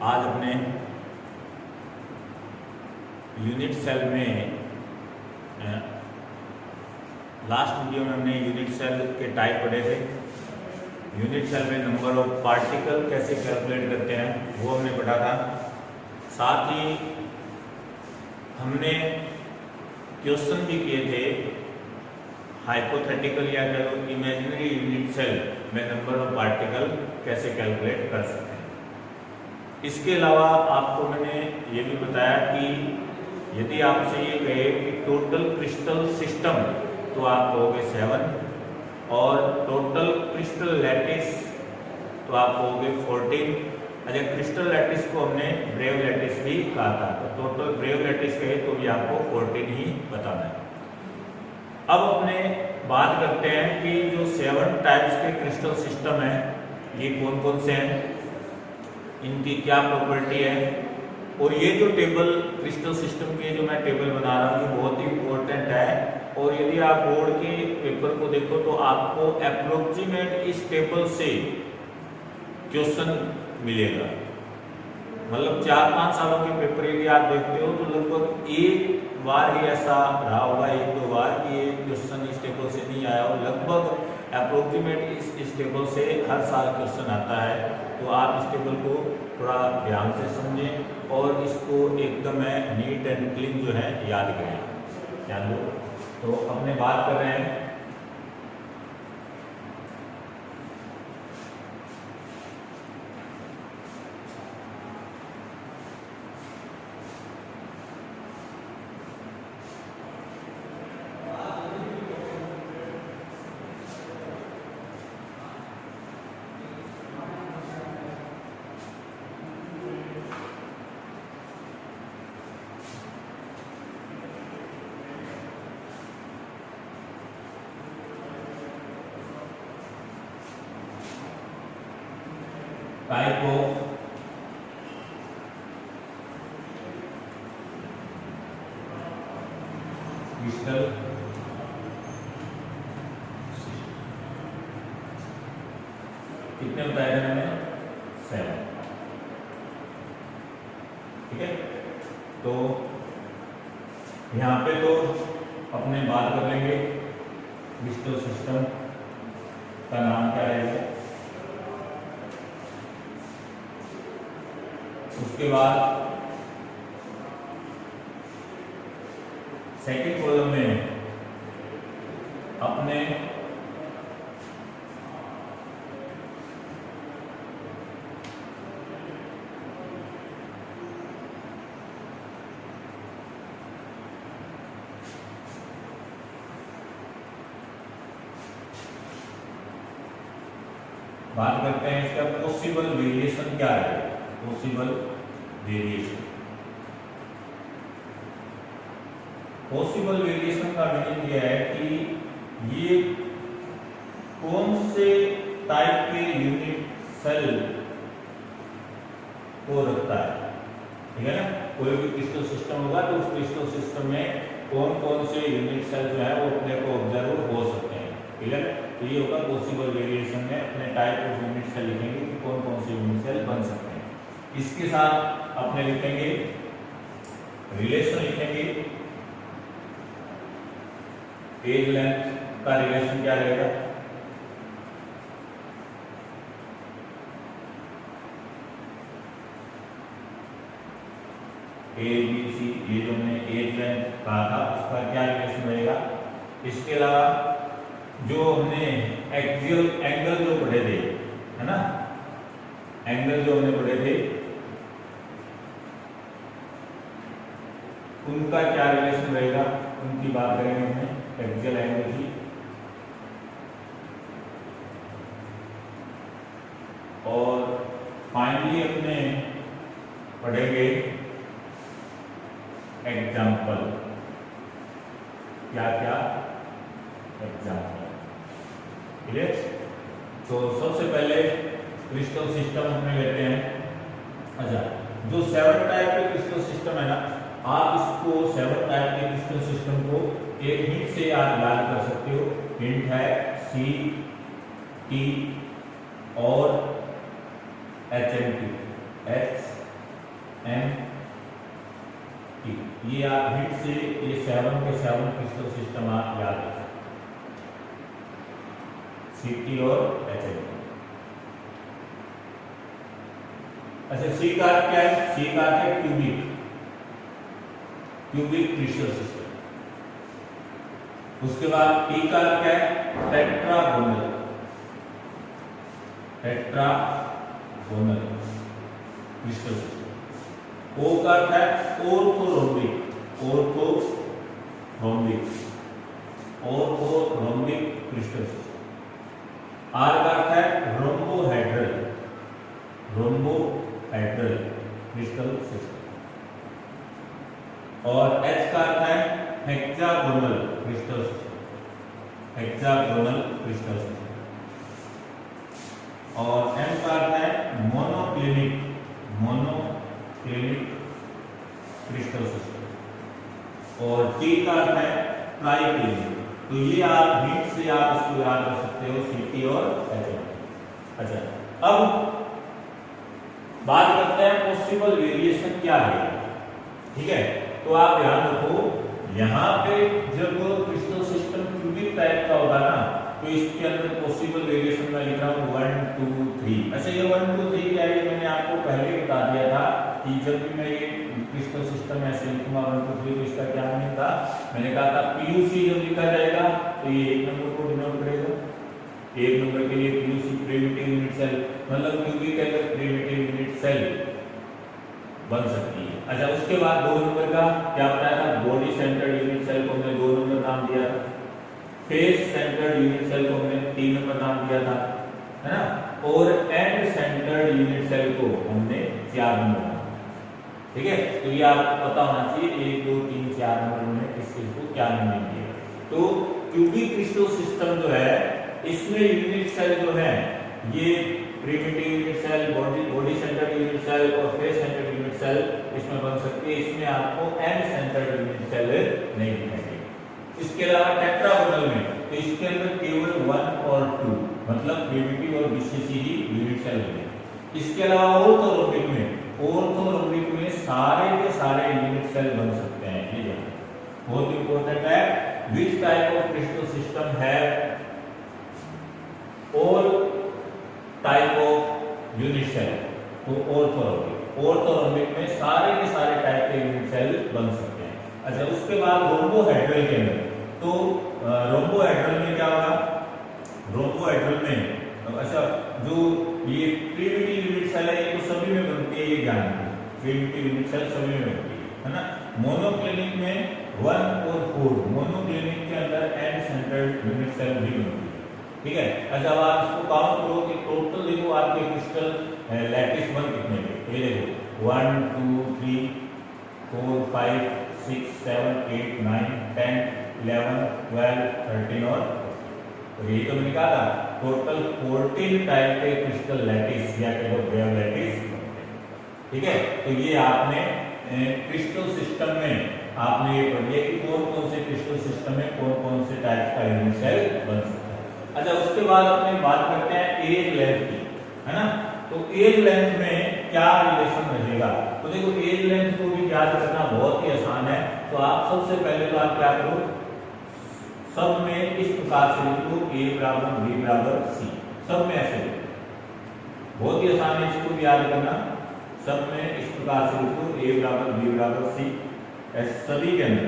आज अपने unit cell में लास्ट वीडियो में हमने यूनिट सेल के टाइप पढ़े थे। यूनिट सेल में नंबर ऑफ पार्टिकल कैसे कैलकुलेट करते हैं वो हमने पढ़ा था। साथ ही हमने क्वेश्चन भी किए थे हाइपोथेटिकल या इमेजिनरी यूनिट सेल में नंबर ऑफ पार्टिकल कैसे कैलकुलेट कर सकते हैं। इसके अलावा आपको मैंने ये भी बताया कि यदि आपसे ये कहे कि टोटल क्रिस्टल सिस्टम तो आप कहोगे 7 और टोटल क्रिस्टल लैटिस तो आप कहोगे 14। अच्छा, क्रिस्टल लैटिस को हमने ब्रेव लैटिस भी कहा था, तो टोटल ब्रेव लैटिस कहे तो भी आपको 14 ही बताना है। अब अपने बात करते हैं कि जो 7 टाइप्स के क्रिस्टल सिस्टम है ये कौन कौन से हैं, इनकी क्या प्रॉपर्टी है। और ये जो टेबल क्रिस्टल सिस्टम के जो मैं टेबल बना रहा हूँ ये बहुत ही इम्पोर्टेंट है। और यदि आप बोर्ड के पेपर को देखो तो आपको अप्रोक्सीमेट इस टेबल से क्वेश्चन मिलेगा। मतलब 4-5 सालों के पेपर यदि आप देखते हो तो लगभग एक बार ही ऐसा रहा होगा, 1-2 बार कि ये क्वेश्चन इस टेबल से नहीं आया हो। लगभग अप्रोक्सीमेट इस टेबल से हर साल क्वेश्चन आता है। तो आप इस टेबल को थोड़ा ध्यान से समझें और इसको एकदम नीट एंड क्लीन जो है याद करें। ध्यान दो। तो अपने बात कर रहे हैं टाइप ऑफ क्रिस्टल कितने बताए थे मैंने? 7। ठीक है, तो यहाँ पे तो अपने बात कर लेंगे क्रिस्टल सिस्टम का नाम क्या रहेगा। उसके बाद सेकंड कॉलम में अपने बात करते हैं इसका पॉसिबल वेरिएशन क्या है। पॉसिबल वेरिएशन, पॉसिबल वेरिएशन का मीनिंग यह है कि ये कौन से टाइप के यूनिट सेल को रखता है। ठीक है ना, कोई भी क्रिस्टल सिस्टम होगा तो उस क्रिस्टल सिस्टम में कौन कौन से यूनिट सेल जो है वो अपने को ऑब्जर्व हो सकते हैं। ठीक है, तो ये होगा पॉसिबल वेरिएशन में अपने टाइप ऑफ यूनिट सेल लिखेंगे कि कौन कौन से यूनिट सेल बन सकते हैं। इसके साथ अपने लिखेंगे रिलेशन, लिखेंगे एज लेंथ का रिलेशन क्या रहेगा। ABC ये जो हमने एज लेंथ कहा था उसका क्या रिलेशन रहेगा। इसके अलावा जो हमने एक्सियल एंगल जो पढ़े थे, है ना, एंगल जो हमने पढ़े थे उनका क्या रिलेशन रहेगा, उनकी बात करेंगे हमने एक्सियल एंगल की। और फाइनली अपने पढ़ेंगे एग्जाम्पल, क्या क्या एग्जाम्पल। ठीक है, तो सबसे पहले क्रिस्टल सिस्टम हमने लेते हैं। अच्छा, जो 7 टाइप के क्रिस्टल सिस्टम है ना, आप इसको 7 टाइप के क्रिस्टल सिस्टम को एक हिंट से आप याद कर सकते हो। हिंट है सी, टी और HMT, एम टी। ये आप हिट से ये 7 के 7 क्रिस्टल सिस्टम आप याद रखें, Ct और HNO। अच्छा, सी का अर्थ क्या है? सी का अर्थ है क्यूबिक क्रिस्टल सिस्टम। उसके बाद टी का अर्थ क्या है? Tetragonal crystal system. ओ का अर्थ है ऑर्थोरोम्बिक क्रिस्टल सिस्टम। आर का अर्थ है रोम्बोहेड्रल क्रिस्टल सिस्टम। और एच का अर्थ है हेक्सागोनल क्रिस्टल सिस्टम। और एम का अर्थ है मोनोक्लिनिक क्रिस्टल सिस्टम। और टी का अर्थ है ट्राइक्लिनिक। तो ये आप हिंट से आप इसको याद कर सकते हो, Ct और HNO। अच्छा, अब बात करते हैं पॉसिबल वेरिएशन क्या है। ठीक है, तो आप ध्यान रखो, यहाँ पे जब क्रिस्टल सिस्टम क्यूबिक टाइप का होगा ना, तो इसके अंदर पॉसिबल वेरिएशन में लिख रहा हूँ 1 2 3। अच्छा, ये 1 2 3 क्या है? मैंने आपको पहले ही बता दिया था कि जब भी मैं ये क्रिस्टल सिस्टम ऐसे लिखूंगा 1 2 3, तो इसका क्या मीनिंग था? मैंने कहा था PUC जब लिखा जाएगा तो ये 1 नंबर को डिनोट करेगा। 1 नंबर के लिए PUC प्रिमिटिव यूनिट सेल, मतलब क्यूबिक के अंदर प्रिमिटिव यूनिट सेल बन सकती है। अच्छा, उसके बाद 2 नंबर का क्या बताया था? बॉडी सेंटर्ड यूनिट सेल को हमने 2 नंबर नाम दिया था। फेस सेंटर्ड यूनिट सेल को हमने 3 नंबर नाम दिया था, है ना। और एंड सेंटर्ड यूनिट सेल को हमने 4 नंबर। ठीक है, तो ये आपको पता होना चाहिए 1 2 3 4 नंबर में किस चीज को क्या नाम दिया। तो क्यूबिक क्रिस्टल सिस्टम जो है, इसमें यूनिट सेल जो है ये primitive unit cell, body centred unit cell और फेस सेंटर्ड यूनिट सेल इसमें बन सकती है। इसमें आपको एंड सेंटर्ड यूनिट सेल नहीं दिखेंगे। इसके अलावा टेट्रागोनल में तो इसके अंदर केवल 1 और 2 मतलब प्रिमिटिव और बीसीसी ही यूनिट सेल होंगे। इसके अलावा ऑर्थोरोम्बिक में सारे के सारे यूनिट सेल बन सकते हैं। ये बहुत इंपॉर्टेंट है। Which type of crystal system है all type of unit cell? तो ऑर्थोरोम्बिक में सारे के सारे टाइप के यूनिट सेल बन सकते हैं। अच्छा, उसके बाद रोम्बोहेड्रल के अंदर, तो रोम्बोहेड्रल में क्या होगा? रोम्बोहेड्रल में अच्छा, जो ये प्रिमिटिव यूनिट सेल है ये तो सभी में बनती है, ये ध्यान रखिए, प्रिमिटिव यूनिट सेल सभी में बनती है ना। मोनोक्लिनिक में 1 और 4, मोनोक्लिनिक के अंदर एंड सेंटर्ड यूनिट सेल भी बनती है। ठीक है, अच्छा, अब आप इसको काउंट करो कि टोटल देखो आपके क्रिस्टल लैटिस बन कितने के। ये देखो 1 2 3 4 5 6 7 8 9 10 11 12 13 और तो यही तो मैंने कहा था टोटल 14 टाइप के क्रिस्टल लैटिस या वेव लैटिस। ठीक है, तो ये आपने क्रिस्टल सिस्टम में आपने ये पढ़ लिया कि कौन कौन से क्रिस्टल सिस्टम में कौन कौन से टाइप का यूनिट सेल बन सकता है। अच्छा, उसके बाद अपने बात करते हैं एज लेंथ की, है ना। तो एज लेंथ में क्या रिलेशन रहेगा? तो देखो, एज लेंथ को भी याद रखना बहुत ही आसान है। तो आप सबसे पहले तो आप क्या करो, सब में इस प्रकार से लिखो A बराबर B बराबर C, सब में ऐसे लिखो, बहुत ही आसान है इसको भी याद करना। सब में इस प्रकार से लिखो A बराबर B बराबर C, ऐसे सभी के अंदर।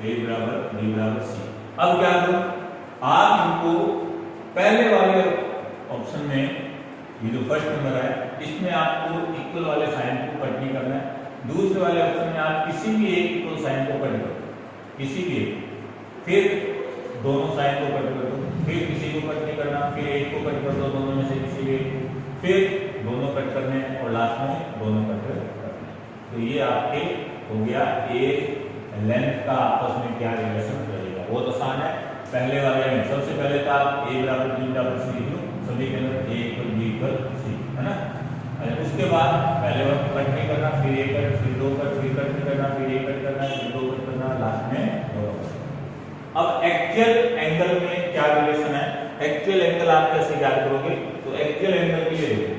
A बराबर B बराबर C। अब क्या करो, आप इनको पहले वाले ऑप्शन में ये जो फर्स्ट नंबर है इसमें आपको इक्वल वाले साइन को कट नहीं करना है। दूसरे वाले ऑप्शन में आप किसी भी एक इक्वल साइन को कट कर दो, किसी भी एक, फिर दोनों साइन को कट कर दो, फिर किसी को कट नहीं करना, फिर एक को कट कर दो, दोनों में से किसी भी एक, फिर दोनों कट करने और लास्ट में दोनों कट करने। तो ये आपके हो गया एज लेंथ का आपस में क्या रिलेशन रहेगा, बहुत आसान है। पहले वाले में सबसे पहले तो आप A बराबर B बराबर C लिख लो, सभी के अंदर A equal B equal C, है ना। उसके बाद पहले वाला कट नहीं करना, फिर एक कट, फिर दो कट, फिर कट नहीं करना, फिर एक कट करना, आप कैसे ज्ञात करोगे? तो एक्चुअल एंगल के लिए देखो,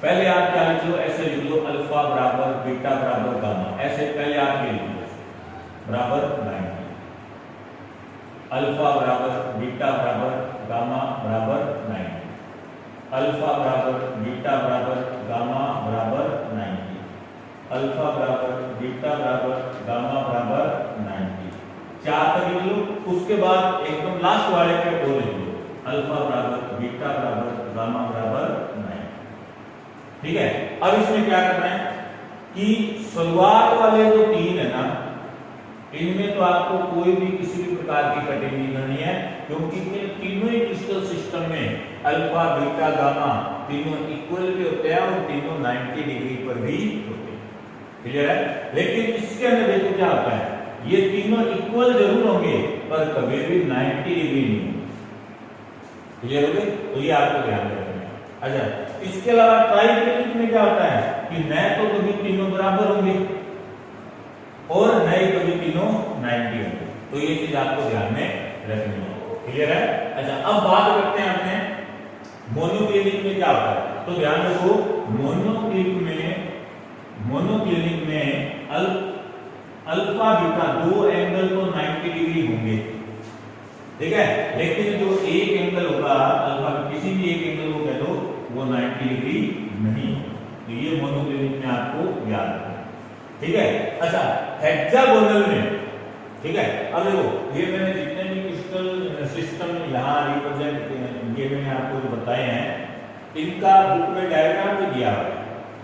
पहले आप क्या लिख लो, ऐसे लिख लो अल्फा बराबर बीटा बराबर गामा, ऐसे पहले आप ये लिख लो बराबर 90, अल्फा बराबर बीटा बराबर गामा बराबर 90, अल्फा बराबर बीटा बराबर गामा बराबर 90, अल्फा बराबर बीटा बराबर गामा बराबर 90, 4 तक लिख लो। उसके बाद एकदम लास्ट वाले पे दो लिख लो, अल्फा बराबर बीटा बराबर गामा बराबर 90। ठीक है, अब इसमें क्या करना है कि शुरुआत वाले जो 3 है ना, इनमें तो आपको कोई भी किसी भी प्रकार की कटिंग नहीं करनी है, क्योंकि इन तीनों ही क्रिस्टल सिस्टम में अल्फा बीटा गामा तीनों इक्वल भी होते हैं और तीनों 90 डिग्री पर भी होते हैं। क्लियर है? लेकिन इसके अंदर देखो क्या होता है, ये तीनों इक्वल जरूर होंगे पर कभी भी 90 डिग्री नहीं होंगे। क्लियर हो गए? तो ये आपको ध्यान रखना है। अच्छा, इसके अलावा ट्राइमेट्रिक में क्या होता है कि न तो कभी तीनों बराबर होंगे और न ही कभी तीनों 90 होंगे, तो ये चीज आपको ध्यान में रखनी है। क्लियर है? अच्छा, अब बात करते हैं अपने मोनोक्लिनिक में क्या होता है। तो ध्यान रखो, मोनोक्लिनिक में अल्फा बीटा दो एंगल तो 90 डिग्री होंगे, ठीक है, लेकिन जो एक एंगल होगा अल्फा, किसी भी एक एंगल को कह दो वो 90 डिग्री नहीं होगा। तो ये मोनोक्लिनिक में आपको याद रखना, ठीक है। अच्छा, हेक्सागोनल में, ठीक है, अब देखो ये मैंने जितने भी क्रिस्टल सिस्टम यहाँ रिप्रेजेंट ये मैंने आपको जो बताए हैं, इनका बुक में डायग्राम भी दिया हुआ है,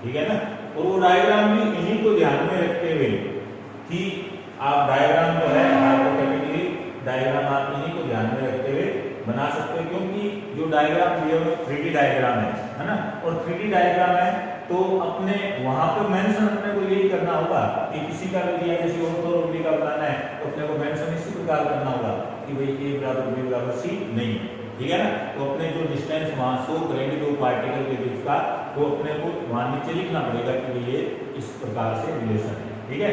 ठीक है ना, और वो डायग्राम भी इन्हीं को ध्यान में रखते हुए कि आप डायग्राम जो है हाइपोथेटिकली डायग्राम आप इन्हीं को ध्यान में रखते हुए बना सकते हो, क्योंकि जो डायग्राम दिए हुए 3D डायग्राम है ना, और 3D डायग्राम है तो अपने वहां पे मेंशन अपने को यही करना होगा कि किसी का भी दिया किसी ऑर्थोगोनल का बनाना है तो अपने को मेंशन इसी प्रकार करना होगा कि भाई a बराबर b बराबर c नहीं है, ठीक है ना। तो अपने जो डिस्टेंस वहां शो करेंगे दो पार्टिकल के बीच का, तो अपने को वहां नीचे लिखना पड़ेगा कि ये इस प्रकार से रिलेशन है, ठीक है।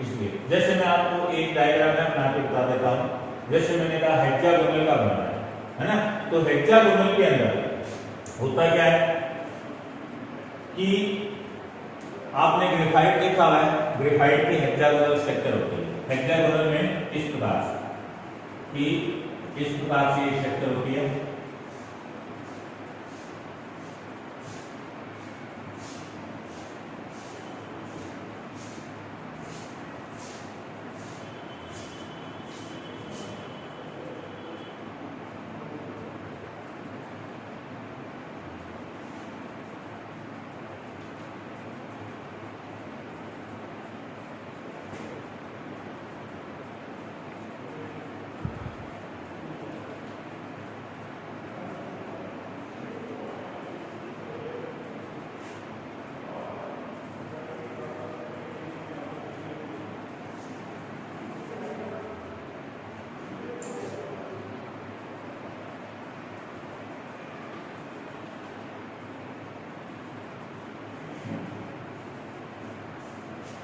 इसलिए जैसे मैं आपको एक डायग्राम में बना के बता देता हूं, जैसे मैंने कहा हेक्सागोनल का बनाना है ना, तो हेक्सागोनल के अंदर होता क्या है कि आपने ग्रेफाइट देखा हुआ है, ग्रेफाइट की हेक्सागोनल स्ट्रक्चर होती है। हेक्सागोनल में इस प्रकार से कि इस प्रकार से ये स्ट्रक्चर होती है,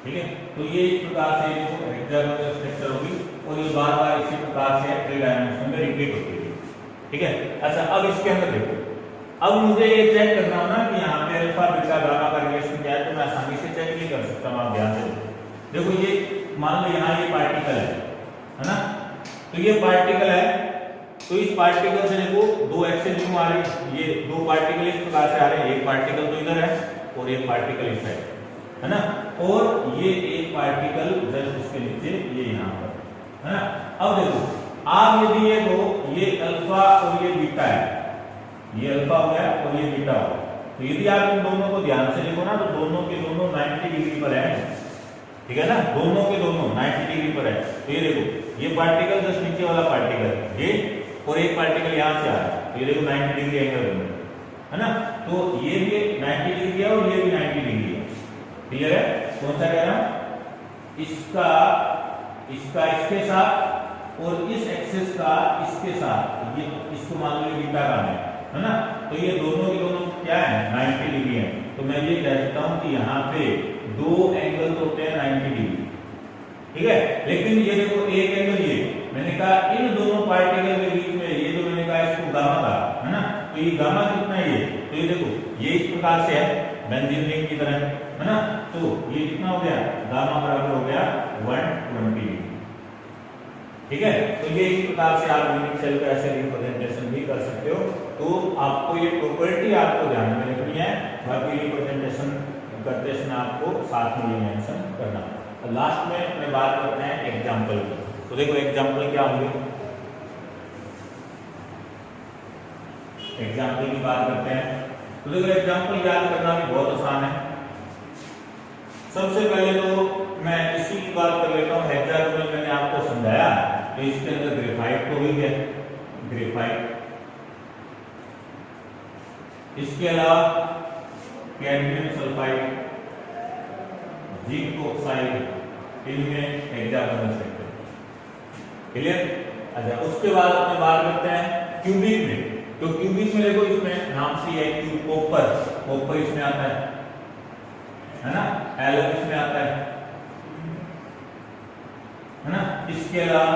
ठीक है। तो ये इस प्रकार से हेक्सागोनल स्ट्रक्चर होगी और ये बार बार इसी प्रकार से 3 डायमेंशन में रिपीट होती है, ठीक है। अच्छा, अब इसके अंदर देखो, अब मुझे ये चेक करना होना कि यहाँ पे अल्फा बीटा गामा का रिलेशन क्या है, तो मैं आसानी से चेक नहीं कर सकता हूँ, आप ध्यान से देखो। ये मान लो यहाँ ये पार्टिकल है ना, तो ये पार्टिकल है, तो इस पार्टिकल से देखो दो एक्सेस न्यू आ रही, ये दो पार्टिकल इस प्रकार से आ रहे हैं, एक पार्टिकल तो इधर है और एक पार्टिकल इस साइड है ना, और ये एक पार्टिकल जस्ट इसके नीचे ये यहाँ पर है ना। अब देखो आप यदि ये दो, ये अल्फा और ये बीटा है, ये अल्फा हो गया और ये बीटा हो गया, तो यदि आप इन दोनों को ध्यान से देखो ना, तो दोनों के दोनों 90 डिग्री पर है, ठीक है ना, दोनों के दोनों 90 डिग्री पर है। तो ये देखो ये पार्टिकल जस्ट नीचे वाला पार्टिकल ये, और एक पार्टिकल यहाँ से आ रहा है, तो ये देखो 90 डिग्री एंगल बन रहा है ना, तो ये भी 90 डिग्री है और ये भी 90 डिग्री है। क्लियर है? कौन सा कह रहा हूं, इसका इसके साथ और इस एक्सिस का इसके साथ, ये इसको मान लो बीटा का है ना, तो ये दोनों के दोनों क्या है 90 डिग्री है। तो मैं ये कह सकता हूं कि यहाँ पे दो एंगल तो होते हैं 90 डिग्री, ठीक है। लेकिन ये देखो एक एंगल, ये मैंने कहा इन दोनों पार्टिकल के बीच में, ये जो मैंने कहा इसको गामा का है ना, तो तो ये गामा कितना है ये, तो ये देखो ये इस प्रकार से है बेंजीन रिंग की तरह, है ना। तो ये कितना हो गया, गामा बराबर हो गया 120, ठीक है। तो ये इस प्रकार से आप यूनिट सेल का ऐसे रिप्रेजेंटेशन भी कर सकते हो। तो आपको ये प्रॉपर्टी आपको ध्यान में रखनी है, बाकी रिप्रेजेंटेशन करते समय आपको साथ में ये मेंशन करना। और लास्ट में अपने बात करते हैं एग्जांपल की। तो देखो एग्जांपल क्या होंगे, एग्जांपल की बात करते हैं। तो देखो एग्जांपल याद करना भी बहुत आसान है। सबसे पहले तो मैं इसी की बात कर लेता हूँ, हेक्सागोनल मैंने आपको समझाया, तो इसके अंदर ग्रेफाइट तो हुई है, ग्रेफाइट, इसके अलावा कैडमियम सल्फाइड, जिंक ऑक्साइड, इनमें हेक्सागोनल सेक्टर, क्लियर। अच्छा उसके बाद अपने बात करते हैं क्यूबिक में। तो क्यूबिक में देखो इसमें नाम से है क्यूब, कॉपर, कॉपर इसमें आता है ना, एलम इसमें आता है ना। इसके अलावा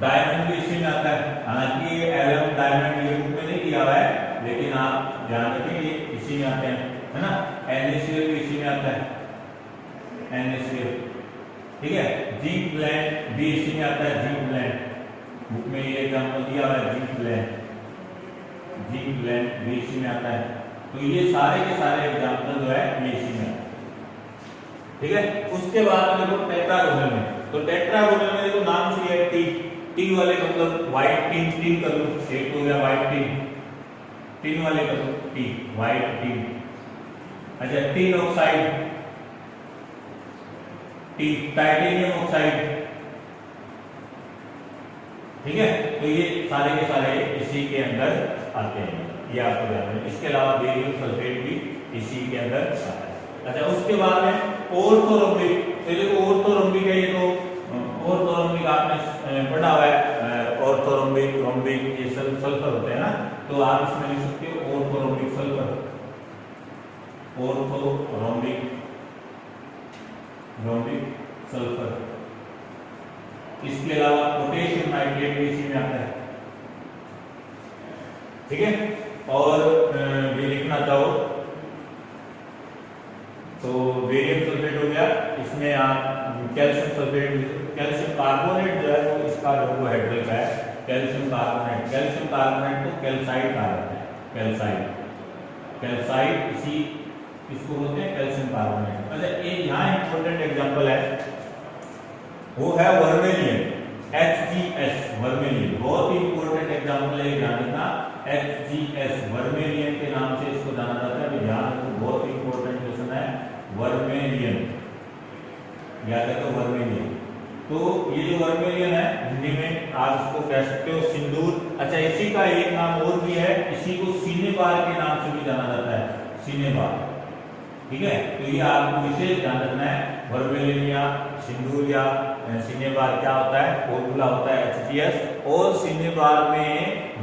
डायमंड भी इसी में आता है, हालांकि एलम डायमंड ये रूप में नहीं दिया हुआ है, लेकिन आप ध्यान रखें ये इसी में आते हैं, है ना। NaCl भी इसी में आता है, NaCl, ठीक है। जिंक ब्लेंड भी इसी में आता है, जिंक ब्लेंड बुक में ये एग्जांपल दिया हुआ है, जिंक ब्लेंड, जिंक ब्लेंड भी इसी में आता है। तो ये सारे के सारे एग्जांपल जो है ये इसी में आता है, ठीक है। उसके बाद देखो टेट्रागोनल में, तो टेट्रागोनल में देखो नाम से है टी, टी वाले मतलब व्हाइट टिन, टिन कर लो, एक हो गया व्हाइट टिन, टिन वाले कर लो टी, व्हाइट टिन। अच्छा tin oxide, T, titanium oxide, ठीक है। तो ये सारे के सारे इसी के अंदर आते हैं, ये आपको ध्यान रखना। इसके अलावा बेरियम सल्फेट भी इसी के अंदर आता है। अच्छा उसके बाद में ऑर्थोरोम्बिक, तो देखो ऑर्थोरोम्बिक है, ये तो ऑर्थोरोम्बिक आपने पढ़ा हुआ है, ऑर्थोरोम्बिक, रोम्बिक ये सल्फर होते हैं ना, तो आप इसमें लिख सकते हो orthorhombic sulphur, orthorhombic, rhombic sulphur. इसके अलावा पोटेशियम नाइट्रेट भी इसी में आता है, ठीक है। और ये लिखना चाहो तो बेरियम सल्फेट हो गया, इसमें आप कैल्शियम सल्फेट, कैल्शियम कार्बोनेट जो है वो इसका जो हाइड्रल का है, कैल्शियम कार्बोनेट, कैल्शियम कार्बोनेट को कैल्साइट कहा जाता है, कैल्साइट, कैल्साइट इसी इसको बोलते हैं कैल्शियम कार्बोनेट। अच्छा एक यहाँ इंपॉर्टेंट एग्जांपल है, वो है वर्मेलियन, HGS, वर्मेलियन, बहुत ही इंपॉर्टेंट एग्जांपल है, ध्यान रखना। HGS वर्मेलियन के नाम से इसको जाना जाता है, ध्यान रखो बहुत इंपॉर्टेंट क्वेश्चन है, वर्मेलियन, याद रखो वर्मेलियन। तो ये जो वर्मेलियन है हिंदी में आप इसको कह सकते हो सिंदूर। अच्छा इसी का एक नाम और भी है, इसी को सिनेबार के नाम से भी जाना जाता है, सिनेबार, ठीक है। तो ये आपको विशेष ध्यान रखना है, वर्मेलियन या सिंदूर या सिनेबार क्या होता है, फॉर्मूला होता है HGS, और सिनेबार में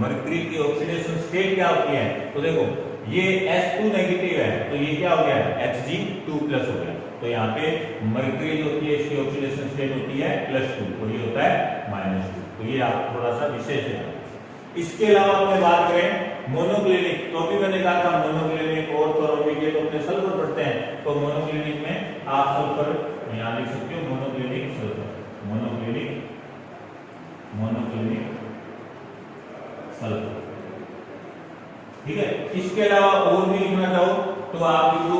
मरकरी की ऑक्सीडेशन स्टेट क्या होती है, तो देखो ये S2 नेगेटिव है, तो ये क्या हो गया Hg2 प्लस हो गया। तो यहाँ पे मरकरी जो होती है इसकी ऑक्सीडेशन स्टेट होती है +2 और ये होता है -2। तो ये आप थोड़ा सा विशेष है। इसके अलावा अपने बात करें मोनोक्लिनिक, तो अभी मैंने कहा था मोनोक्लिनिक और ऑर्थोरोम्बिक ये तो अपने सल्फर पढ़ते हैं, तो मोनोक्लिनिक में आप सल्फर यहाँ लिख सकते हो, monoclinic sulphur, monoclinic, monoclinic sulphur, ठीक है। इसके अलावा और भी लिखना चाहो तो आप लिखो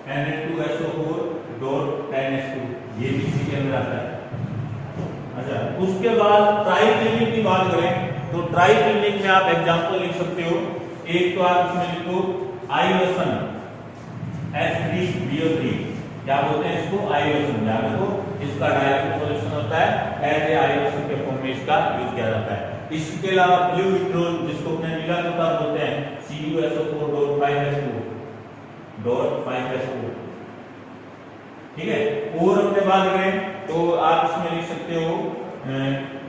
Na2SO4.10H2, ये भी इसी के अंदर आता है। अच्छा उसके बाद ट्राइक्लिनिक की बात करें तो ट्राइक्लिनिक में आप एग्जांपल लिख सकते हो, एक तो आप इसमें लिखो आइलोसन H3BO3, क्या बोलते हैं इसको, आइलोसन, याद रखो इसका डायरेक्ट सॉल्यूशन होता है, एज ए आइलोसन के फॉर्म में इसका यूज किया जाता है। इसके अलावा ब्लू विट्रोल जिसको अपने नीला तोता बोलते हैं, CuSO4.5H2, ठीक है। और अपने बात करें तो आप इसमें लिख सकते हो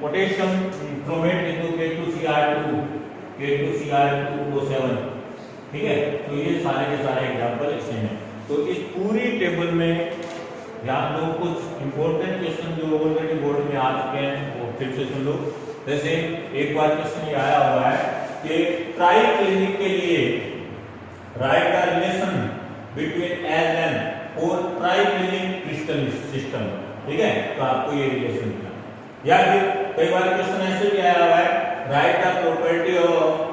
पोटेशियम क्रोमेट into K2Cr2O7, ठीक है। तो ये सारे के सारे एग्जांपल इसमें हैं। तो इस पूरी टेबल में ध्यान दो, कुछ इंपॉर्टेंट क्वेश्चन जो ऑलरेडी बोर्ड में आ चुके हैं वो फिर से सुन लो। जैसे एक बार क्वेश्चन ये आया हुआ है कि ट्राई क्लिनिक के लिए राइट द रिलेशन बिटवीन एज एन और ट्राई क्लिनिक क्रिस्टल सिस्टम, ठीक है, तो आपको ये रिलेशन मिला। या फिर कई बार क्वेश्चन ऐसे भी आया हुआ है right the property of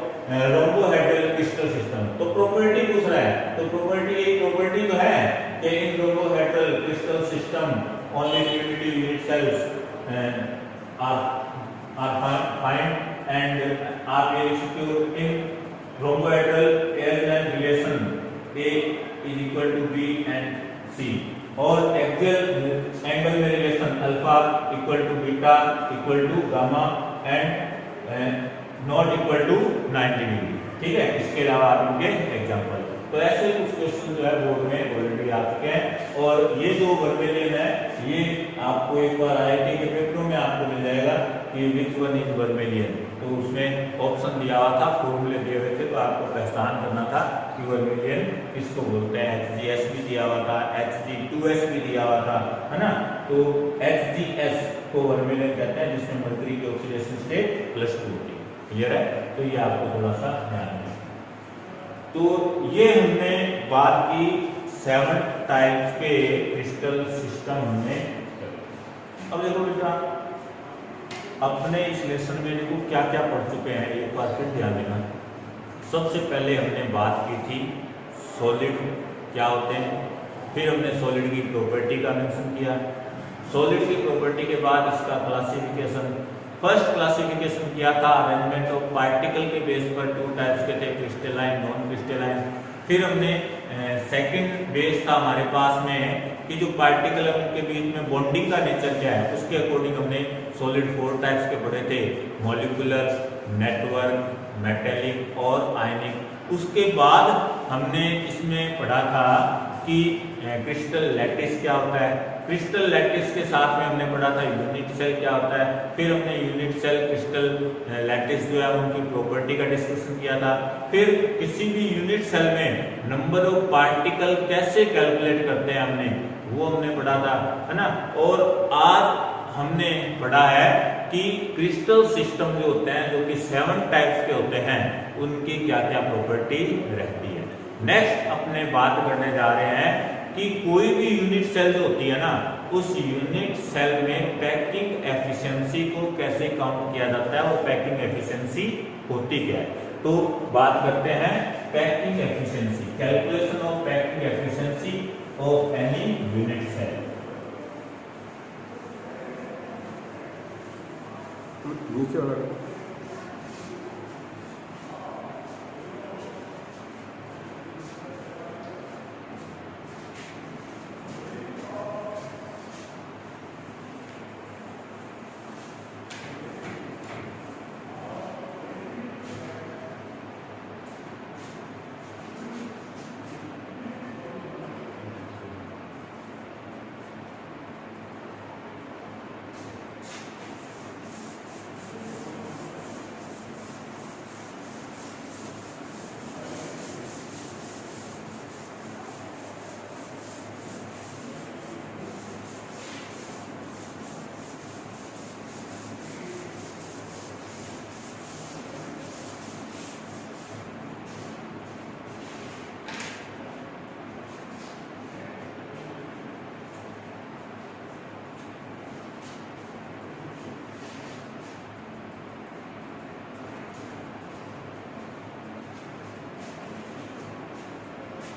rhombohedral crystal system, तो प्रॉपर्टी पूछ रहा है, तो प्रॉपर्टी तो है कि in rhombohedral crystal system only primitive unit cells are find and are very secure in rhombohedral L-line relation A is equal to B and C, और axial angle में relation alpha equal to beta equal to gamma and not equal to 90 degree, ठीक है। इसके अलावा आपके example, तो ऐसे कुछ क्वेश्चन जो है बोर्ड में ऑलरेडी आ चुके हैं, और ये जो वर्मेलियन है ये आपको एक बार आईआईटी के पेपरों में आपको मिल जाएगा कि विच वन इज वर्मेलियन, तो उसमें ऑप्शन दिया हुआ था, फॉर्मूले दिए हुए थे, तो आपको पहचान करना था कि वर्मेलियन किसको बोलते हैं। HGS भी दिया हुआ था, Hg2s भी दिया हुआ था, है ना, तो HGS को वर्मेलियन कहते हैं जिसमें मर्करी की ऑक्सीडेशन स्टेट +2 होती है, क्लियर है, तो ये आपको थोड़ा सा ध्यान रखना। तो ये हमने बात की 7 टाइप्स के क्रिस्टल सिस्टम हमने। अब देखो बेटा अपने इस लेसन में देखो क्या क्या पढ़ चुके हैं, एक बार फिर ध्यान देना। सबसे पहले हमने बात की थी सॉलिड क्या होते हैं, फिर हमने सॉलिड की प्रॉपर्टी का मेंशन किया, सॉलिड की प्रॉपर्टी के बाद इसका क्लासिफिकेशन, फर्स्ट क्लासिफिकेशन किया था अरेंजमेंट ऑफ पार्टिकल के बेस पर 2 टाइप्स के थे, क्रिस्टलाइन नॉन क्रिस्टलाइन। फिर हमने सेकंड बेस था हमारे पास में कि जो पार्टिकल है उनके बीच में बॉन्डिंग का नेचर क्या है, उसके अकॉर्डिंग हमने सॉलिड 4 टाइप्स के पढ़े थे, मॉलिक्यूलर, नेटवर्क, मेटेलिक और आयनिक। उसके बाद हमने इसमें पढ़ा था कि क्रिस्टल लैटिस क्या होता है, क्रिस्टल लैटिस के साथ में हमने पढ़ा था यूनिट सेल क्या होता है, फिर हमने यूनिट सेल क्रिस्टल लैटिस जो है उनकी प्रॉपर्टी का डिस्कशन किया था। फिर किसी भी यूनिट सेल में नंबर ऑफ पार्टिकल कैसे कैलकुलेट करते हैं वो हमने पढ़ा था, है ना। और आज हमने पढ़ा है कि क्रिस्टल सिस्टम जो होते हैं जो कि 7 टाइप्स के होते हैं उनकी क्या क्या प्रॉपर्टी रहती है। नेक्स्ट अपने बात करने जा रहे हैं कि कोई भी यूनिट सेल जो होती है ना, उस यूनिट सेल में पैकिंग एफिशिएंसी को कैसे काउंट किया जाता है, वो पैकिंग एफिशिएंसी होती क्या है। तो बात करते हैं packing efficiency, calculation of packing efficiency of any unit cell. नीचे वाला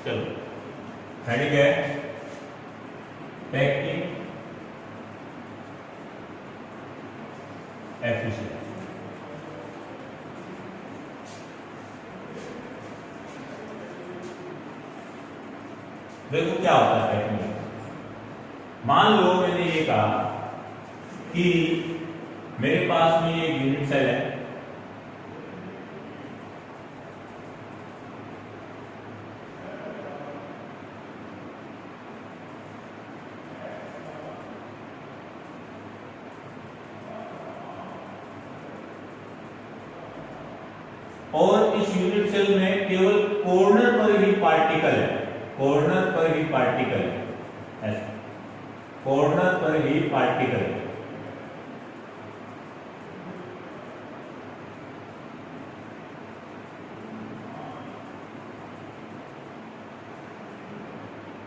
चलो हेडिंग है पैकिंग एफिशिएंसी। देखो क्या होता है पैकिंग। मान लो मैंने ये कहा कि मेरे पास में ये यूनिट सेल है, और इस यूनिट सेल में केवल कॉर्नर पर ही पार्टिकल है, कॉर्नर पर ही पार्टिकल है, कॉर्नर पर ही पार्टिकल है।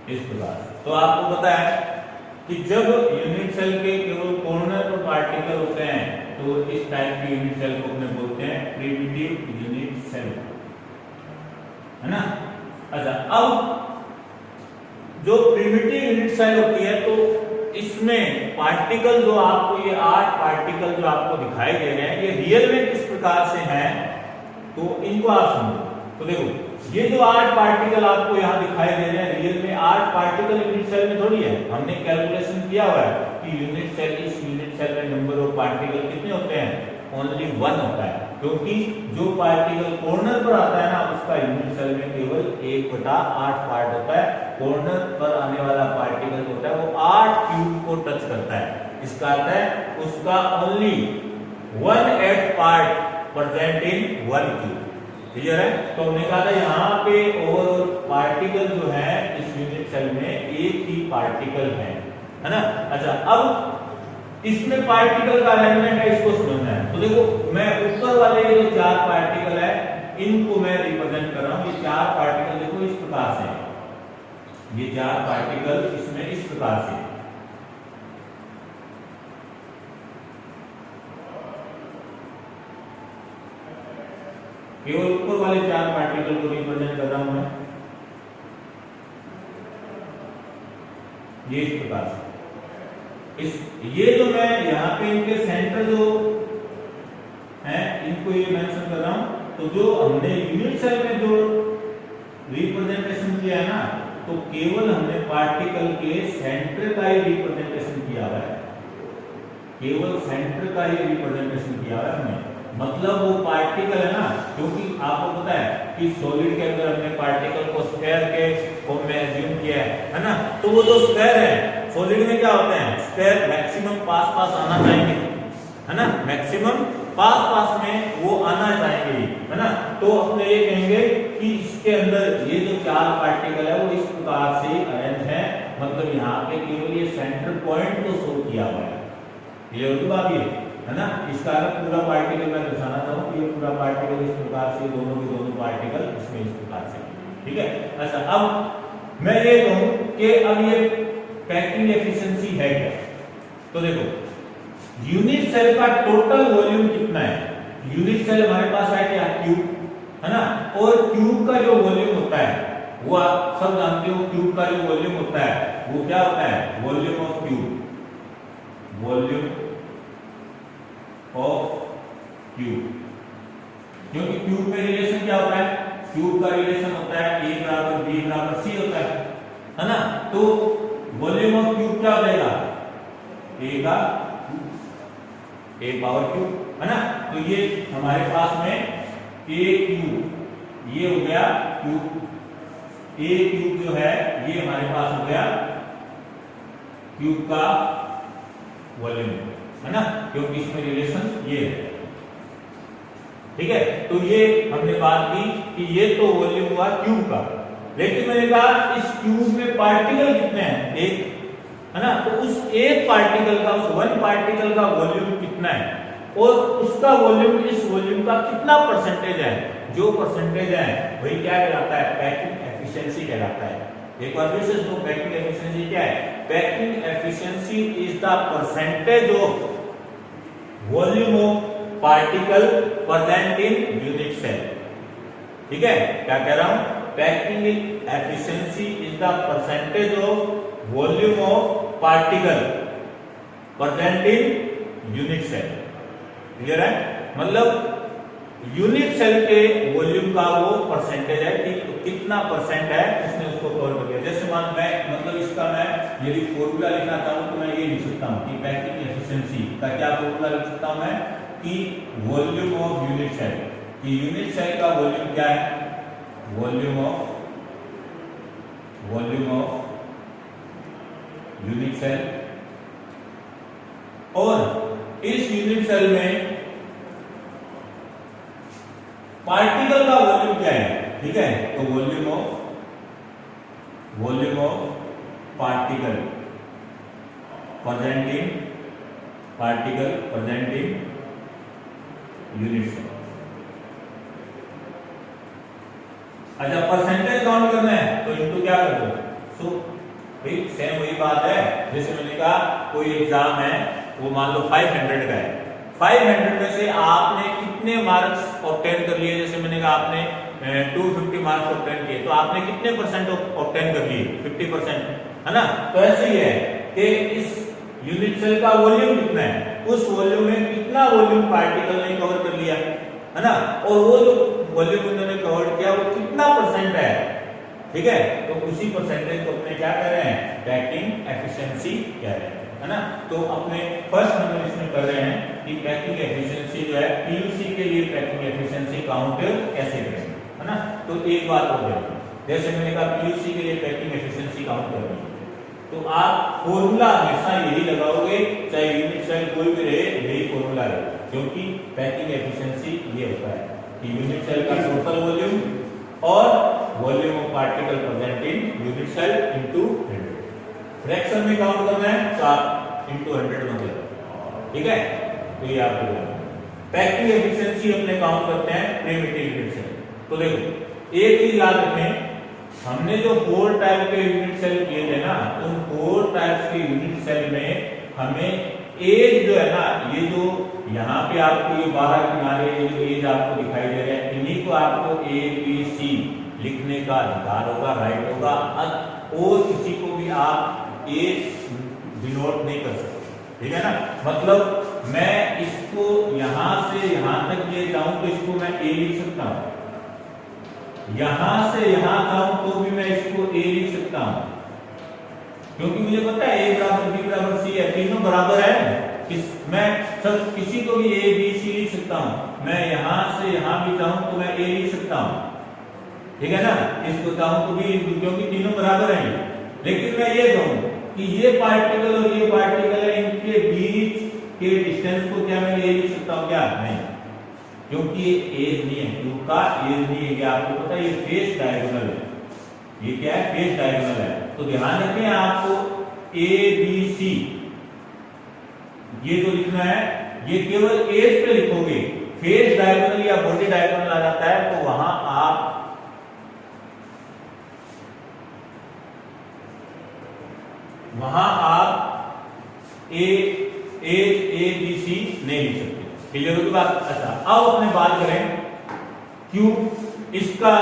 इस प्रकार। तो आपको पता है कि जब यूनिट सेल के केवल कॉर्नर पर पार्टिकल होते हैं तो इस टाइप की यूनिट सेल को अपने बोलते हैं प्रिमिटिव यूनिट सेल, है ना। अच्छा, अब जो प्रिमिटिव यूनिट सेल होती है तो इसमें पार्टिकल जो आपको ये 8 पार्टिकल जो आपको दिखाई दे रहे हैं ये रियल में किस प्रकार से हैं तो इनको आप समझो। तो देखो ये जो 8 पार्टिकल आपको यहाँ दिखाई दे रहे हैं रियल में 8 पार्टिकल यूनिट सेल में थोड़ी है, हमने कैलकुलेशन किया हुआ है कि यूनिट सेल इस यूनिट सेल में नंबर ऑफ पार्टिकल कितने होते हैं, ओनली 1 होता है, क्योंकि जो पार्टिकल कॉर्नर पर आता है ना उसका यूनिट सेल में केवल 1/8 पार्ट होता है। कॉर्नर पर आने वाला पार्टिकल होता है वो 8 क्यूब को टच करता है, इसका अर्थ है उसका only 1/8 part present in 1 cube. Clear है। तो हमने कहा था यहाँ पे ओवरऑल पार्टिकल जो है इस यूनिट सेल में एक ही पार्टिकल है ना। अच्छा, अब इसमें पार्टिकल का अरेंजमेंट है, इसको समझना है। तो देखो मैं ऊपर वाले ये जो 4 पार्टिकल है इनको मैं रिप्रेजेंट कर रहा हूं। ये 4 पार्टिकल देखो इस प्रकार से, ये 4 पार्टिकल इसमें इस प्रकार से, केवल ऊपर वाले 4 पार्टिकल को रिप्रेजेंट कर रहा हूं मैं, ये इस प्रकार से। ये जो मैं यहाँ पे इनके सेंटर जो है इनको ये मेंशन कर रहा हूं। तो जो हमने यूनिट सेल में जो रिप्रेजेंटेशन किया है ना तो केवल हमने पार्टिकल के सेंटर का ही रिप्रेजेंटेशन किया हुआ है, केवल सेंटर का ही रिप्रेजेंटेशन किया हुआ है हमने। मतलब वो पार्टिकल है ना, क्योंकि आपको पता है कि सॉलिड के अंदर हमने पार्टिकल को स्फीयर के फॉर्म में अज्यूम किया है ना। तो वो जो स्फीयर है सॉलिड में क्या होते हैं, स्फीयर मैक्सिमम पास आना चाहेंगे, है ना, मैक्सिमम पास में वो आना चाहेंगे, है ना। तो अपने ये कहेंगे कि इसके अंदर ये जो 4 पार्टिकल है वो इस प्रकार से अरेंज है, मतलब यहाँ पे केवल ये सेंटर पॉइंट को शो किया हुआ है। क्लियर हो बात ये, है ना। इसका अगर पूरा पार्टिकल मैं दर्शाना चाहूँ कि ये पूरा पार्टिकल इस प्रकार से, दोनों के दोनों पार्टिकल इसमें इस प्रकार से, ठीक है। अच्छा, अब मैं ये कहूँ कि अब ये पैकिंग एफिशिएंसी है क्या। तो देखो यूनिट सेल का टोटल वॉल्यूम कितना है, यूनिट सेल हमारे पास है क्या, क्यूब, है ना। और क्यूब का जो वॉल्यूम होता है वो आप सब जानते हो, क्यूब का जो वॉल्यूम होता है वो क्या होता है, volume of cube, volume of cube. क्योंकि क्यूब में रिलेशन क्या होता है, क्यूब का रिलेशन होता है A बराबर B बराबर C होता है ना। तो वॉल्यूम ऑफ क्यूब क्या हो जाएगा, A का A पावर क्यूब, है ना। तो ये हमारे पास में A क्यूब, ये हो गया क्यूब, A क्यूब जो है ये हमारे पास हो गया क्यूब का वॉल्यूम, है ना, क्योंकि इसमें रिलेशन ये है, ठीक है। तो ये हमने बात की कि ये तो वॉल्यूम हुआ क्यूब का, लेकिन मैंने कहा इस क्यूब में पार्टिकल कितने हैं, एक, है ना। तो उस एक पार्टिकल का, उस 1 पार्टिकल का वॉल्यूम कितना है और उसका वॉल्यूम इस वॉल्यूम का कितना परसेंटेज है, जो परसेंटेज है वही क्या कहलाता है, पैकिंग एफिशिएंसी कहलाता है। एक बार फिर से इसको, पैकिंग एफिशिएंसी क्या है, packing efficiency is the percentage of volume of particle present in unit cell, ठीक है। क्या कह रहा हूं, packing efficiency is the percentage of volume of particle present in unit cell. Clear है, मतलब यूनिट सेल के वॉल्यूम का वो परसेंटेज है कि कितना परसेंट है, उसने उसको कवर कर दिया। जैसे मान मैं, मतलब इसका मैं यदि फॉर्मूला लिखना चाहूं तो मैं ये लिख सकता हूं कि पैकिंग एफिशिएंसी का क्या फॉर्मूला लिख सकता हूं मैं कि वॉल्यूम ऑफ यूनिट सेल, कि यूनिट सेल का वॉल्यूम क्या है, वॉल्यूम ऑफ यूनिट सेल, और इस यूनिट सेल में पार्टिकल का वॉल्यूम क्या है, ठीक है। तो volume of particle present in unit cell. अच्छा, परसेंटेज काउंट करना है तो इनको क्या कर दो, सो भाई सेम वही बात है, जैसे मैंने कहा कोई एग्जाम है वो मान लो 500 का है, 500 में से आपने कितने मार्क्स ऑब्टेन कर लिए, जैसे मैंने कहा आपने 250 मार्क्स ऑब्टेन किए, तो आपने कितने परसेंट ऑब्टेन कर लिए, 50%, है ना। तो ऐसे ही है कि इस यूनिट सेल का वॉल्यूम कितना है, उस वॉल्यूम में कितना वॉल्यूम पार्टिकल ने कवर कर लिया, है ना, और वो जो वॉल्यूम उन्होंने कवर किया वो कितना परसेंट है, ठीक है। तो उसी परसेंटेज को अपने क्या कह रहे हैं, पैकिंग एफिशिएंसी कह रहे हैं, है ना। तो अपने फर्स्ट नंबर इसमें कर रहे हैं कि पैकिंग एफिशिएंसी जो है पीयूसी के लिए पैकिंग एफिशिएंसी काउंट कैसे करें, है ना। तो एक बात हो गई, जैसे मैंने कहा पीयूसी के लिए पैकिंग एफिशिएंसी काउंट करनी है, तो आप फॉर्मूला हमेशा यही लगाओगे, चाहे यूनिट सेल कोई भी रहे, यही फॉर्मूला है, क्योंकि पैकिंग एफिशिएंसी ये होता है कि यूनिट सेल का टोटल वॉल्यूम और volume of particle present in unit cell into 100। Fraction में काउंट करना है तो आप इनटू 100 मत लगाओ, ठीक है। तो ये आपको पैकिंग एफिशिएंसी अपने काउंट करते हैं प्रिमिटिव यूनिट सेल। तो देखो एक चीज याद रखें, हमने जो 4 टाइप के यूनिट सेल किए थे ना, उन 4 टाइप्स के यूनिट सेल में हमें एज जो है ना, ये जो यहाँ पे आपको ये 12 किनारे जो एज आपको दिखाई दे रहे हैं, इन्हीं को आपको ABC लिखने का अधिकार होगा, राइट होगा, और किसी को भी आप एज डिनोट नहीं कर सकते, ठीक है ना। मतलब मैं इसको यहां से यहां तक ले जाऊं तो इसको मैं ए लिख सकता हूं, यहां से यहां जाऊं तो भी मैं इसको ए लिख सकता हूं, क्योंकि मुझे पता है ए बराबर बी बराबर सी है, तीनों बराबर है। मैं सब किसी को भी ए बी सी लिख सकता हूं, मैं यहां से यहां भी जाऊं तो मैं ए लिख सकता हूं, ठीक है ना। इसको चाहूं तो भी, क्योंकि तीनों बराबर हैं। लेकिन मैं ये कहूं कि ये पार्टिकल और ये पार्टिकल है, इनके बीच के डिस्टेंस को क्या मैं ये लिख सकता हूं, क्या नहीं, क्योंकि ये एज नहीं है, क्यू का एज नहीं है, आपको पता है ये फेस डायगोनल है, ये क्या है, फेस डायगोनल है। तो ध्यान रखें आपको ए बी सी ये जो लिखना है ये केवल एज पे लिखोगे, फेस डायगोनल या बॉडी डायगोनल आ जाता है तो वहां आप ए बी सी नहीं लिख सकते, क्लियर होगी बात। अच्छा अब अपने बात करें क्यू, इसका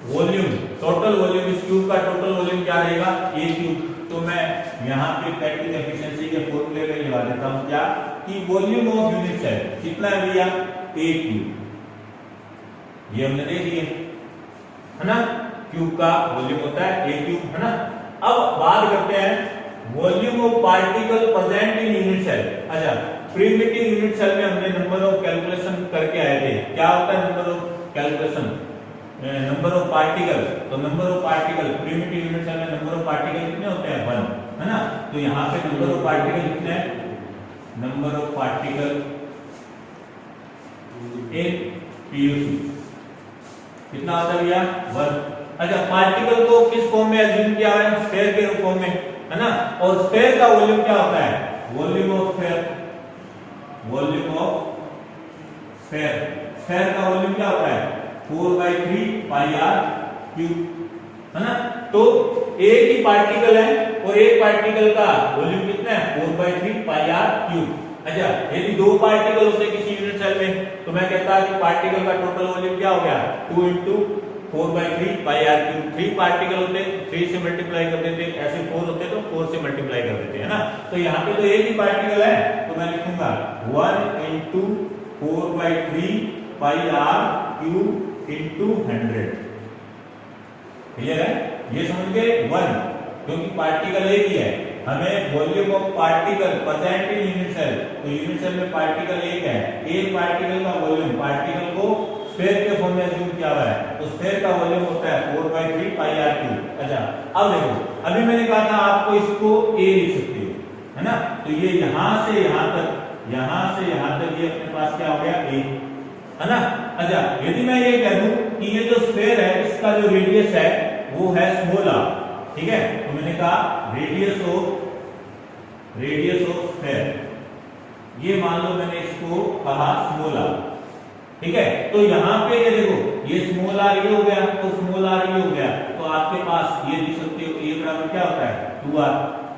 वॉल्यूम, टोटल वॉल्यूम, इस क्यूब का टोटल वॉल्यूम क्या रहेगा, ए क्यूब। तो मैं यहाँ पे पैकिंग एफिशिएंसी के फॉर्मूले में लगा देता हूँ क्या, कि वॉल्यूम ऑफ यूनिट सेल कितना है भैया, ए क्यूब, ये हमने देख लिया, है ना। क्यूब का वॉल्यूम होता है ए क्यूब, है ना। अब बात करते हैं volume of particle present in unit cell. अच्छा प्रिमिटिव यूनिट सेल में हमने नंबर ऑफ कैलकुलेशन करके आए थे, क्या होता है number of calculation, number of particle. तो number of particle primitive unit cell में नंबर ऑफ पार्टिकल कितने होते हैं, 1, है ना। तो यहाँ पे नंबर ऑफ पार्टिकल कितने हैं, number of particle in PUC कितना होता है भैया, 1। अच्छा पार्टिकल को किस फॉर्म में एज्यूम किया है, स्फीयर के फॉर्म में, है ना। और स्फीयर का वॉल्यूम क्या होता है, volume of sphere, volume of sphere, sphere का वॉल्यूम क्या होता है, 4/3 पाई आर क्यूब, है ना। तो एक ही पार्टिकल है और एक पार्टिकल का वॉल्यूम कितना है, 4/3 पाई आर क्यूब। अच्छा यदि 2 पार्टिकल होते किसी यूनिट सेल में तो मैं कहता कि पार्टिकल का टोटल वॉल्यूम क्या हो गया, 2 × 4/3 पाई आर क्यूब। 3 पार्टिकल होते 3 से मल्टीप्लाई कर देते, ऐसे 4 होते तो 4 से मल्टीप्लाई कर देते, है ना। तो यहाँ पे तो एक ही पार्टिकल है तो मैं लिखूंगा 1 × 4/3 पाई आर क्यूब × 100, क्लियर है, ये समझ गए 1, क्योंकि पार्टिकल एक ही है। हमें volume of particle present in unit cell, तो यूनिट सेल में पार्टिकल एक है, एक पार्टिकल का वॉल्यूम, पार्टिकल को स्फीयर के फॉर्म में अज्यूम किया हुआ है, तो स्फीयर का वॉल्यूम होता है 4/3 पाई आर क्यूब। अच्छा अब देखो, अभी मैंने कहा था आपको इसको ए लिख सकते हो, है ना। तो ये यहां से यहां तक, यहां से यहां तक ये अपने पास क्या हो गया, ए, है ना। अच्छा यदि मैं ये कह दूं कि ये जो स्फीयर है इसका जो रेडियस है वो है स्मॉल आर, ठीक है। तो मैंने कहा रेडियस ऑफ स्फीयर, ये मान लो मैंने इसको कहा स्मॉल आर, ठीक है। तो यहाँ पे ये देखो ये स्मॉल आर ये हो गया, तो स्मॉल आर ये हो गया, तो आपके पास ये लिख सकते हो ए बराबर क्या होता है 2r,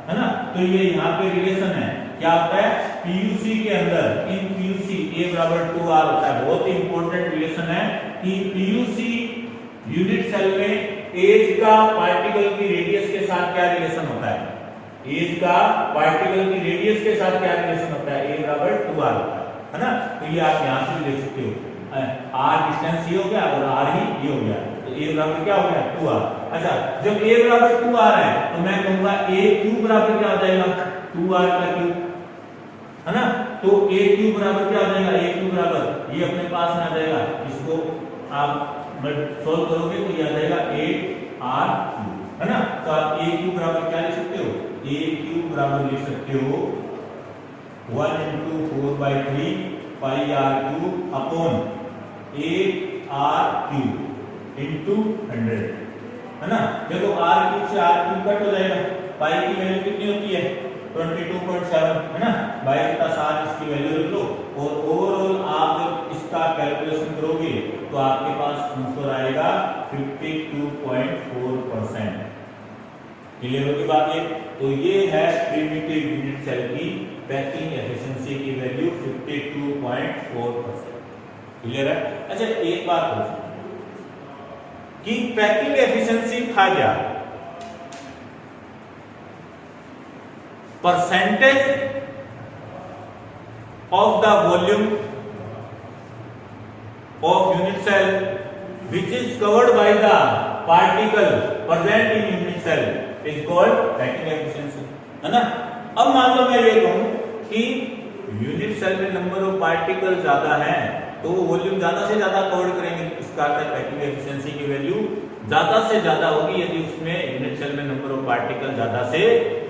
है ना। तो ये यहाँ पे रिलेशन है, क्या होता है पीयूसी के अंदर, इन पीयूसी ए बराबर 2r होता है। बहुत ही इंपॉर्टेंट रिलेशन है कि पीयूसी यूनिट सेल में एज का पार्टिकल की रेडियस के साथ क्या रिलेशन होता है, एज का पार्टिकल की रेडियस के साथ क्या रिलेशन होता है, ए बराबर 2r होता है ना। तो ये आप यहां से भी देख सकते हो, r डिस्टेंस ये हो गया और r ही ये हो गया, तो a बराबर क्या हो गया 2r। अच्छा, जब a बराबर 2r है तो मैं कहूंगा a क्यूब बराबर क्या हो जाएगा 2r का क्यूब, है ना। तो a क्यूब बराबर क्या हो जाएगा, a क्यूब बराबर ये अपने पास में आ जाएगा, इसको आप सोल्व करोगे तो ये आ जाएगा 8r क्यूब, है ना। तो आप a क्यूब बराबर क्या लिख सकते हो, a क्यूब बराबर लिख सकते हो 1 into 4/3 pi r cube upon 8r cube into 100, है ना। देखो r क्यूब से r क्यूब कट हो जाएगा, पाई की वैल्यू कितनी होती है 22.7, है ना। 22/7 इसकी वैल्यू रख लो, और ओवरऑल आप जब इसका कैलकुलेशन करोगे तो आपके पास आंसर आएगा 52.4%। क्लियर होगी बात ये। तो ये है प्रिमिटिव यूनिट सेल की पैकिंग एफिशिएंसी की वैल्यू 52.4%। क्लियर है। अच्छा, एक बात हो कि पैकिंग एफिशिएंसी था क्या, percentage of the volume of unit cell which is covered by the particle present in unit cell is called packing efficiency, है ना। अब मान लो मैं ये कहूं कि यूनिट सेल में नंबर ऑफ पार्टिकल ज्यादा है तो वो वॉल्यूम ज्यादा से ज्यादा कवर करेंगे, इसका पैकिंग एफिशिएंसी की वैल्यू ज्यादा से ज्यादा होगी यदि उसमें यूनिट सेल में नंबर ऑफ पार्टिकल ज्यादा से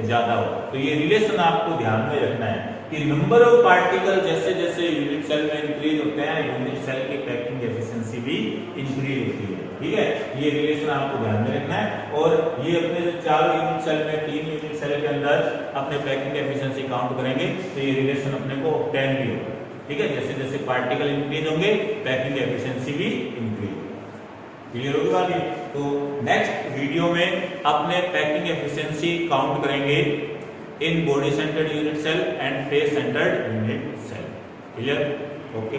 ज्यादा हो। तो ये रिलेशन आपको ध्यान में रखना है कि नंबर ऑफ पार्टिकल जैसे जैसे यूनिट सेल में इंक्रीज होते हैं, यूनिट सेल की पैकिंग एफिशिएंसी भी इंक्रीज होती है। ठीक है, ये रिलेशन आपको ध्यान में रखना है। और ये अपने जो 4 यूनिट सेल में 3 यूनिट सेल के अंदर अपने पैकिंग एफिशिएंसी काउंट करेंगे तो ये रिलेशन अपने को ऑब्टेन भी होगा। ठीक है, जैसे जैसे पार्टिकल इंक्रीज होंगे पैकिंग एफिशिएंसी भी इंक्रीज। क्लियर होगी बात ये। तो नेक्स्ट वीडियो में अपने पैकिंग एफिशिएंसी काउंट करेंगे in body centred unit cell and face centred unit cell. Clear, okay.